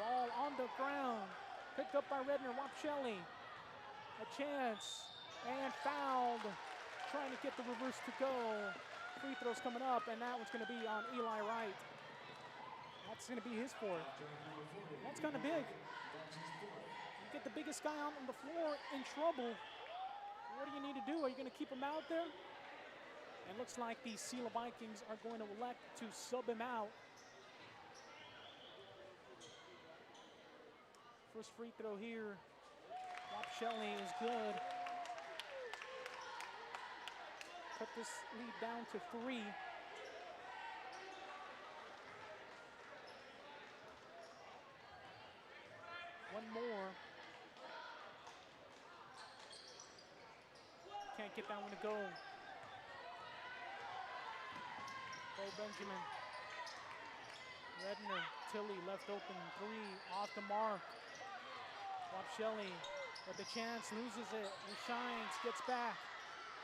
Ball on the ground. Picked up by Redner. Wapsheli. A chance. And fouled. Trying to get the reverse to go. Free throws coming up, and that one's going to be on Eli Wright. That's going to be his fourth. That's kind of big. You get the biggest guy on the floor in trouble. What do you need to do? Are you going to keep him out there? And looks like the Selah Vikings are going to elect to sub him out. First free throw here. Wapsheli is good. Cut this lead down to 3. One more. Can't get that one to go. Bo Benjamin. Redner, Tilly left open 3, off the mark. Wapsheli with the chance, loses it, and shines, gets back.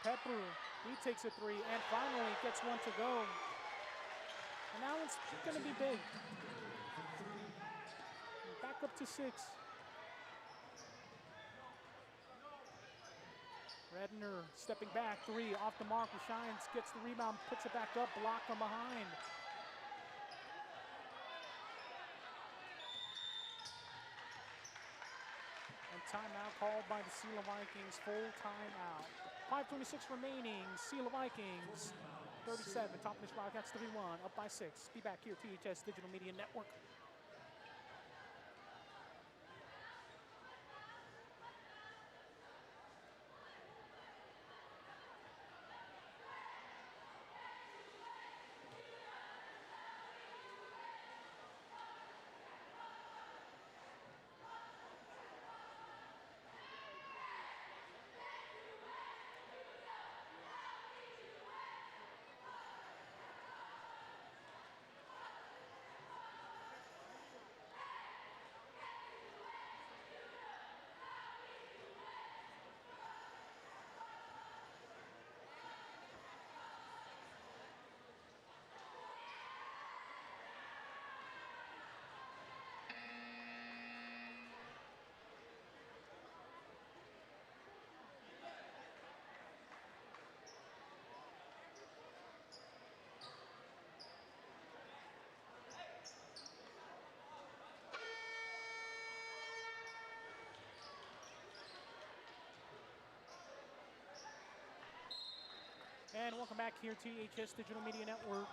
Pepper, he takes a 3, and finally gets one to go. And that one's gonna be big. Back up to 6. Redner stepping back, 3, off the mark, shines, gets the rebound, puts it back up, blocked from behind. And timeout called by the Selah Vikings, full timeout. 5:26 remaining, Selah Vikings, 37, Top-Notch Wildcats 3-1, up by 6. Be back here, THS Digital Media Network. And welcome back here, THS Digital Media Network.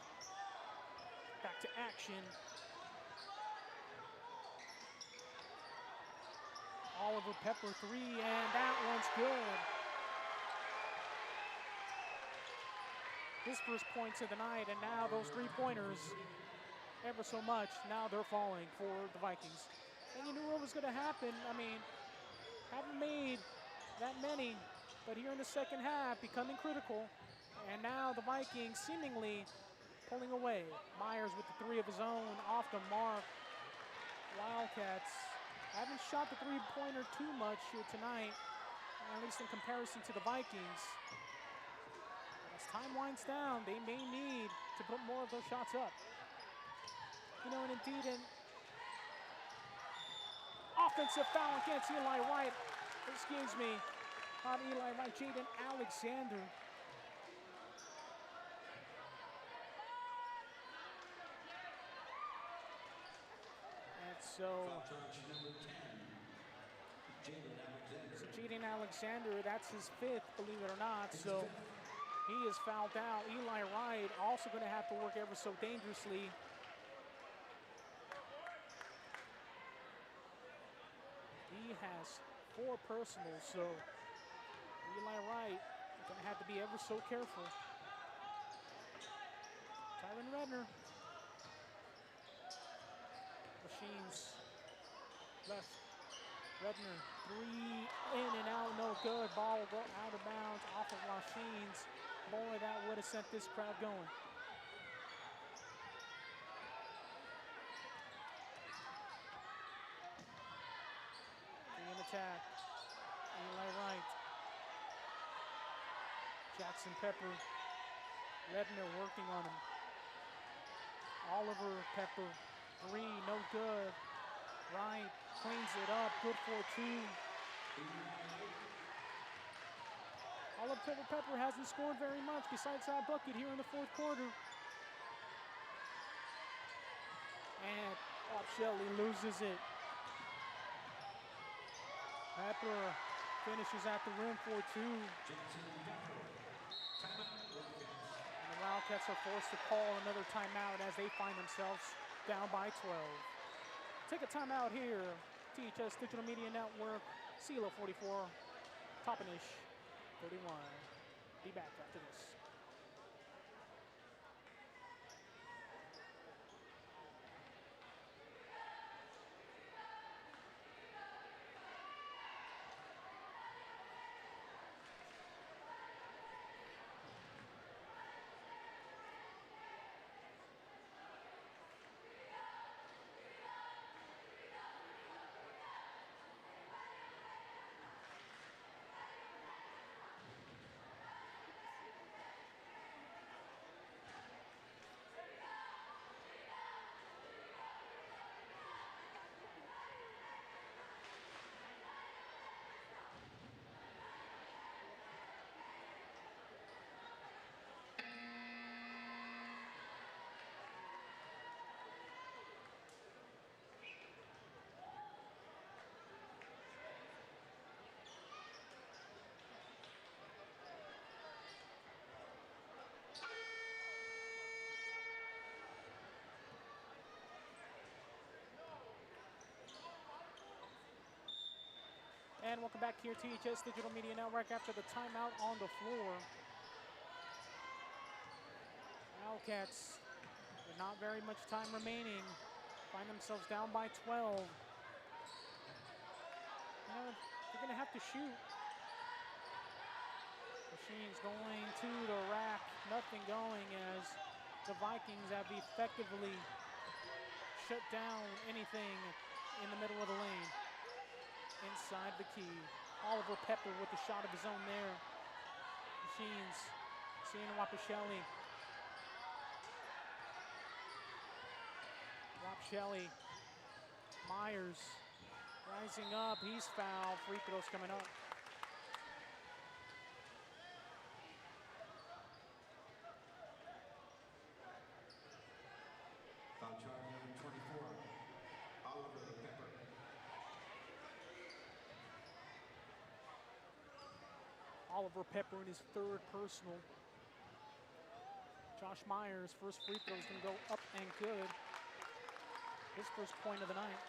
Back to action. Oliver Pepper 3, and that one's good. His first points of the night, and now those 3-pointers, ever so much, now they're falling for the Vikings. And you knew what was going to happen. I mean, haven't made that many, but here in the second half, becoming critical. And now the Vikings seemingly pulling away. Myers with the three of his own, off the mark. Wildcats haven't shot the three-pointer too much here tonight, at least in comparison to the Vikings. But as time winds down, they may need to put more of those shots up. You know, and indeed, an offensive foul against Eli Wright. Excuse me, not Eli Wright, Jaden Alexander. And so Jaden Alexander, that's his fifth, believe it or not. So he is fouled out. Eli Wright also going to have to work ever so dangerously. He has 4 personals, so Eli Wright is going to have to be ever so careful. Tyron Redner. Machines left. Redner, 3 in and out, no good. Ball will go out of bounds off of Machines. Boy, that would have sent this crowd going. In attack, Eli Wright. Jackson Pepper. Redner working on him. Oliver Pepper, 3, no good. Wright cleans it up, good for 2. Oliver Pepper hasn't scored very much besides that bucket here in the fourth quarter. And Bob Shelley loses it. Pepper finishes at the rim for 2. And the Wildcats are forced to call another timeout as they find themselves down by 12. Take a timeout here. THS Digital Media Network, Selah 44, Toppenish 31. Be back after this. And welcome back here, THS Digital Media Network, after the timeout on the floor. Wildcats, with not very much time remaining, find themselves down by 12. You know, they're going to have to shoot. Machines going to the rack, nothing going as the Vikings have effectively shut down anything in the middle of the lane. Inside the key. Oliver Pepper with the shot of his own there. Machines seeing Wapasheli. Wapasheli. Myers rising up. He's fouled. Free throws coming up. Foul charge number 24, Oliver Pepper. Oliver Pepper in his 3rd personal. Josh Myers' first free throw is going to go up and good. His first point of the night.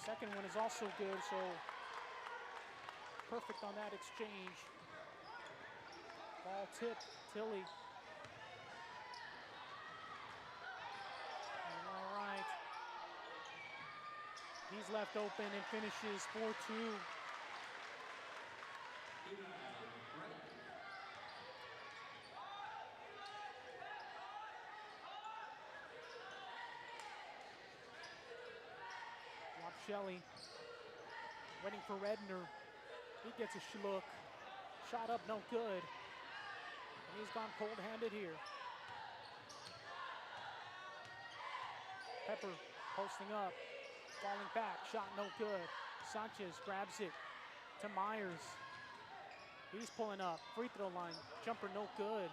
Second one is also good, so perfect on that exchange. Ball tip, Tilly. He's left open and finishes 4-2. Shelley waiting for Redner. He gets a look. Shot up, no good. And he's gone cold-handed here. Pepper posting up, falling back, shot no good. Sanchez grabs it to Myers. He's pulling up, free throw line, jumper no good.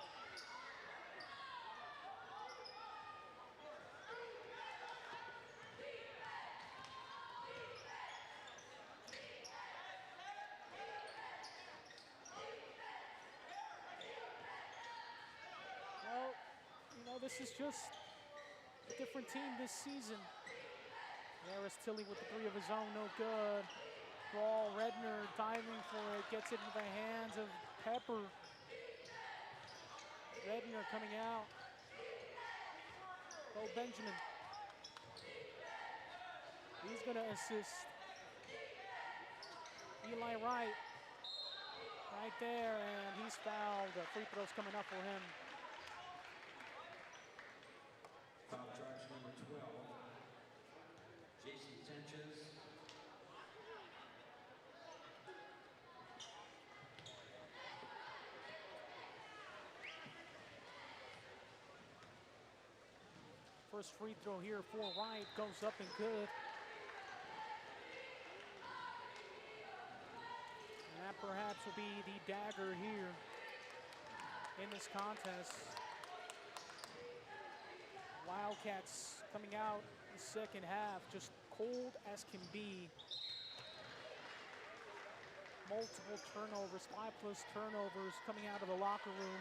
This is just a different team this season. Harris Tilly with the three of his own, no good. Ball, Redner diving for it, gets it into the hands of Pepper. Redner coming out. Bo Benjamin. He's gonna assist. Eli Wright, right there, and he's fouled. Free throws coming up for him. Foul charge number 12, Jason Sanchez. First free throw here for Wright goes up and good. And that perhaps will be the dagger here in this contest. Wildcats coming out in the second half, just cold as can be. Multiple turnovers, 5+ turnovers coming out of the locker room.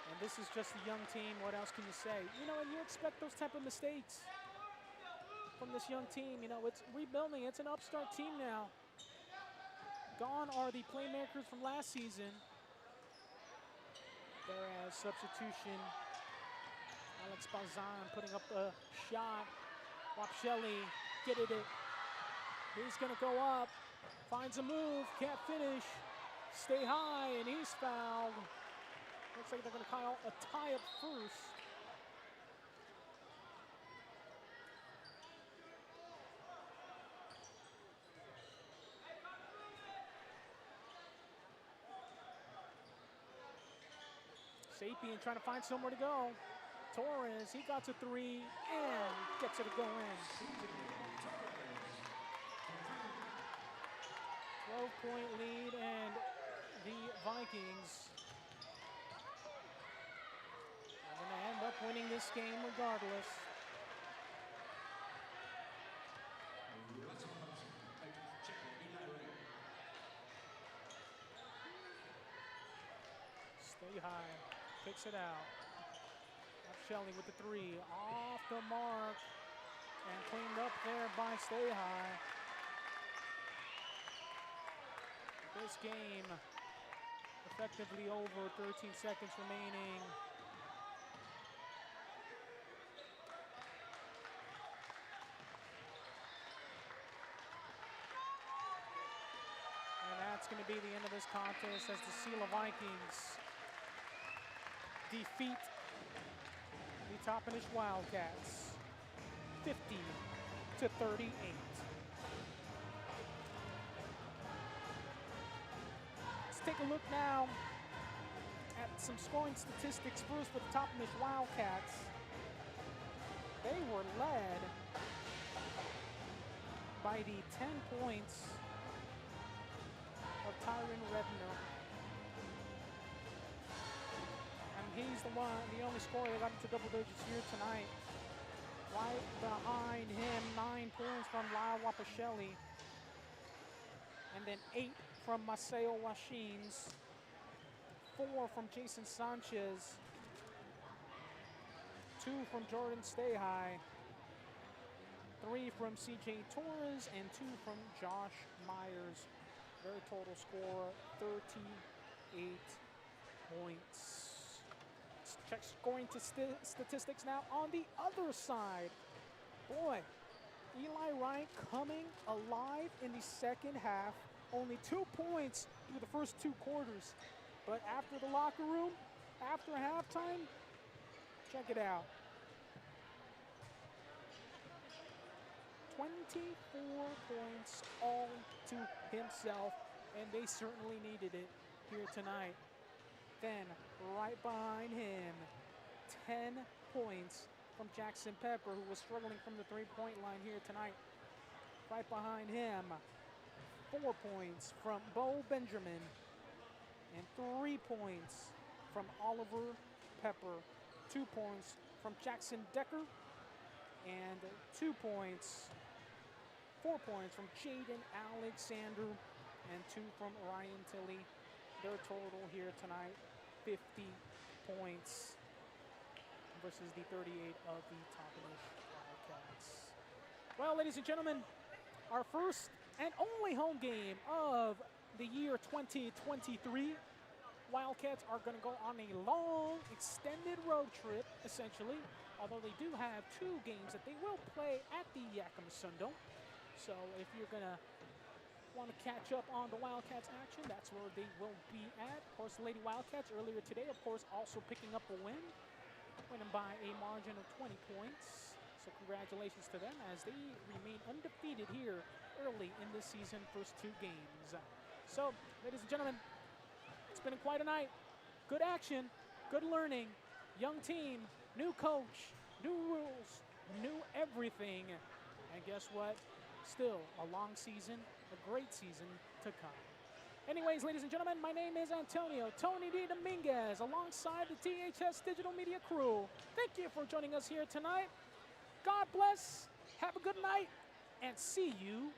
And this is just a young team, what else can you say? You know, and you expect those type of mistakes from this young team. You know, it's rebuilding, it's an upstart team now. Gone are the playmakers from last season. Whereas substitution, Alex Bazan putting up a shot. Wapshelli getting it. He's gonna go up, finds a move, can't finish. Stay high, and he's fouled. Looks like they're gonna call a tie up first. Sapien trying to find somewhere to go. Torres, he got to three and gets it to go in. 12-point lead, and the Vikings are going to end up winning this game regardless. Stay high, kicks it out. Shelley with the three, off the mark, and cleaned up there by Stay High. This game effectively over, 13 seconds remaining. And that's going to be the end of this contest as the Selah Vikings defeat the Toppenish Wildcats 50-38. Let's take a look now at some scoring statistics first with the Toppenish Wildcats. They were led by the 10 points of Tyron Redner. He's the only scorer that got into double digits here tonight. Right behind him, 9 points from Lyle Wapashelli. And then 8 from Maceo Washins. 4 from Jason Sanchez. 2 from Jordan Stay High. 3 from CJ Torres and 2 from Josh Myers. Their total score, 38 points. Check scoring statistics now on the other side. Boy, Eli Wright coming alive in the second half. Only 2 points through the first 2 quarters. But after the locker room, after halftime, check it out. 24 points all to himself, and they certainly needed it here tonight. Then, right behind him, 10 points from Jackson Pepper, who was struggling from the three-point line here tonight. Right behind him, 4 points from Bo Benjamin, and 3 points from Oliver Pepper. 2 points from Jackson Decker, and 4 points from Jaden Alexander, and 2 from Ryan Tilley. Their total here tonight, 50 points versus the 38 of the Toppenish Wildcats. Well, ladies and gentlemen, our first and only home game of the year 2023. Wildcats are going to go on a long, extended road trip, essentially, although they do have 2 games that they will play at the Yakima Sundome. So if you're going to want to catch up on the Wildcats action, that's where they will be at. Of course, the Lady Wildcats earlier today, of course, also picking up a win, winning by a margin of 20 points. So congratulations to them as they remain undefeated here early in this season, first 2 games. So, ladies and gentlemen, it's been quite a night. Good action, good learning, young team, new coach, new rules, new everything. And guess what? Still a long season, a great season to come. Anyways, ladies and gentlemen, my name is Antonio Tony D. Dominguez alongside the THS Digital Media crew. Thank you for joining us here tonight. God bless, have a good night, and see you